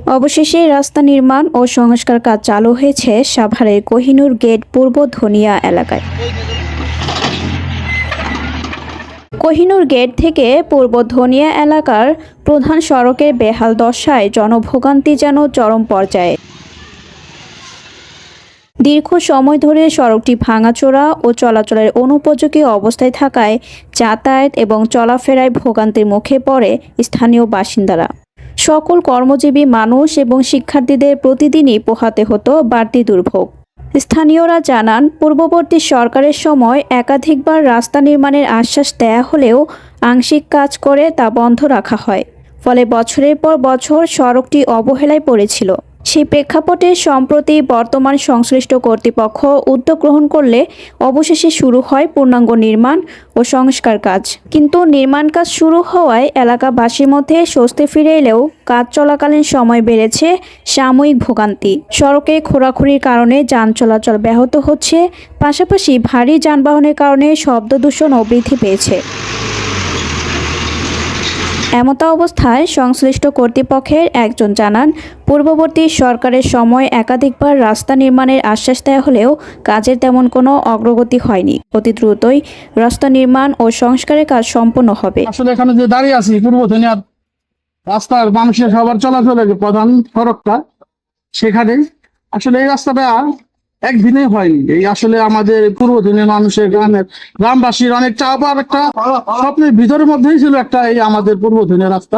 অবশেষে রাস্তা নির্মাণ ও সংস্কার কাজ চালু হয়েছে সাভারের কোহিনুর গেট পূর্ব ধনিয়া এলাকায়। কোহিনুর গেট থেকে পূর্ব ধনিয়া এলাকার প্রধান সড়কের বেহাল দশায় জনভোগান্তি যেন চরম পর্যায়ে। দীর্ঘ সময় ধরে সড়কটি ভাঙাচোরা ও চলাচলের অনুপযোগী অবস্থায় থাকায় যাতায়াত এবং চলাফেরায় ভোগান্তির মুখে পড়ে স্থানীয় বাসিন্দারা। সকল কর্মজীবী মানুষ এবং শিক্ষার্থীদের প্রতিদিনই পোহাতে হতো বাড়তি দুর্ভোগ। স্থানীয়রা জানান, পূর্ববর্তী সরকারের সময় একাধিকবার রাস্তা নির্মাণের আশ্বাস দেয়া হলেও আংশিক কাজ করে তা বন্ধ রাখা হয়। ফলে বছরের পর বছর সড়কটি অবহেলায় পড়েছিল। সেই প্রেক্ষাপটে সম্প্রতি বর্তমান সংশ্লিষ্ট কর্তৃপক্ষ উদ্যোগ গ্রহণ করলে অবশেষে শুরু হয় পূর্ণাঙ্গ নির্মাণ ও সংস্কার কাজ। কিন্তু নির্মাণ কাজ শুরু হওয়ায় এলাকাবাসীর মধ্যে স্বস্তি ফিরে এলেও কাজ চলাকালীন সময় বেড়েছে সাময়িক ভোগান্তি। সড়কে খোঁড়াখুড়ির কারণে যান চলাচল ব্যাহত হচ্ছে, পাশাপাশি ভারী যানবাহনের কারণে শব্দ দূষণও বৃদ্ধি পেয়েছে। এমতো অবস্থায় সংশ্লিষ্ট কর্তৃপক্ষের একজন জানান, পূর্ববর্তী সরকারের সময় একাধিকবার রাস্তা নির্মাণের আশ্বাস দেওয়া হলেও কাজের তেমন কোনো অগ্রগতি হয়নি। অতি দ্রুতই রাস্তা নির্মাণ ও সংস্কারের কাজ সম্পন্ন হবে। আসলে এখানে যে দাঁড়িয়ে আছি পূর্ব ধনিয়ার রাস্তার মানুষের সবার চলাচলের প্রধান সড়কটা, সেখানে আসলে এই রাস্তাটা একদিনে হয়নি। এই আসলে আমাদের পূর্ব ধনিয়ার মানুষের গ্রামবাসীর অনেক চাপ আর একটা স্বপ্নের ভিতরের মধ্যেই ছিল একটা এই আমাদের পূর্ব ধনিয়া রাস্তা।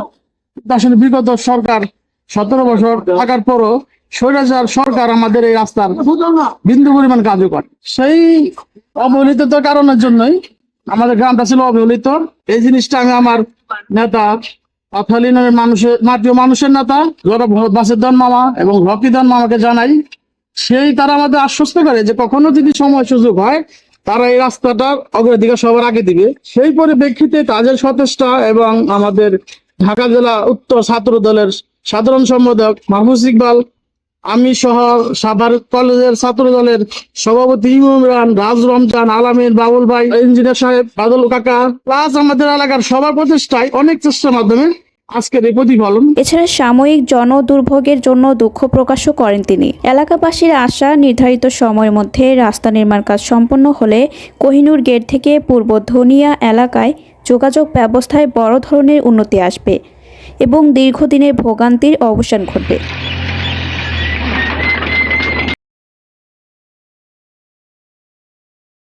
আসলে বিগত সরকার 17 বছর থাকার পরও স্বৈরাচার সরকার আমাদের এই রাস্তার বিন্দু পরিমাণ কার্যকর। সেই অবহেলিততার কারণের জন্যই আমাদের গ্রামটা ছিল অবহেলিত। এই জিনিসটা আমি আমার নেতা পাথালিনের মানুষের নেতা গৌরব বাসেদ্দান মামা এবং রকিদান মামাকে জানাই। তারা আমাদের আশ্বস্ত করে যে কখনো যদি সময় সুযোগ হয় তারা এই রাস্তাটার অগ্রাধিকার সবার আগে দিবে। সেই পরিপ্রেক্ষিতে কাজের সচেষ্টা এবং আমাদের ঢাকা জেলা উত্তর ছাত্র দলের সাধারণ সম্পাদক মাহফুজ ইকবাল, আমি সহ সাভার কলেজের ছাত্র দলের সভাপতি ইমরান, রাজ, রমজান, আলামিন, বাবুল ভাই, ইঞ্জিনিয়ার সাহেব, বাদল কাকা, প্লাস আমাদের এলাকার সবার প্রচেষ্টায় অনেক চেষ্টার মাধ্যমে আজকের এই প্রতিফলন। এছাড়া সাময়িক জন দুর্ভোগের জন্য দুঃখ প্রকাশও করেন তিনি। এলাকাবাসীর আশা, নির্ধারিত সময়ের মধ্যে রাস্তা নির্মাণ কাজ সম্পন্ন হলে কোহিনুর গেট থেকে পূর্ব ধনিয়া এলাকায় যোগাযোগ ব্যবস্থায় বড় ধরনের উন্নতি আসবে এবং দীর্ঘদিনের ভোগান্তির অবসান ঘটবে।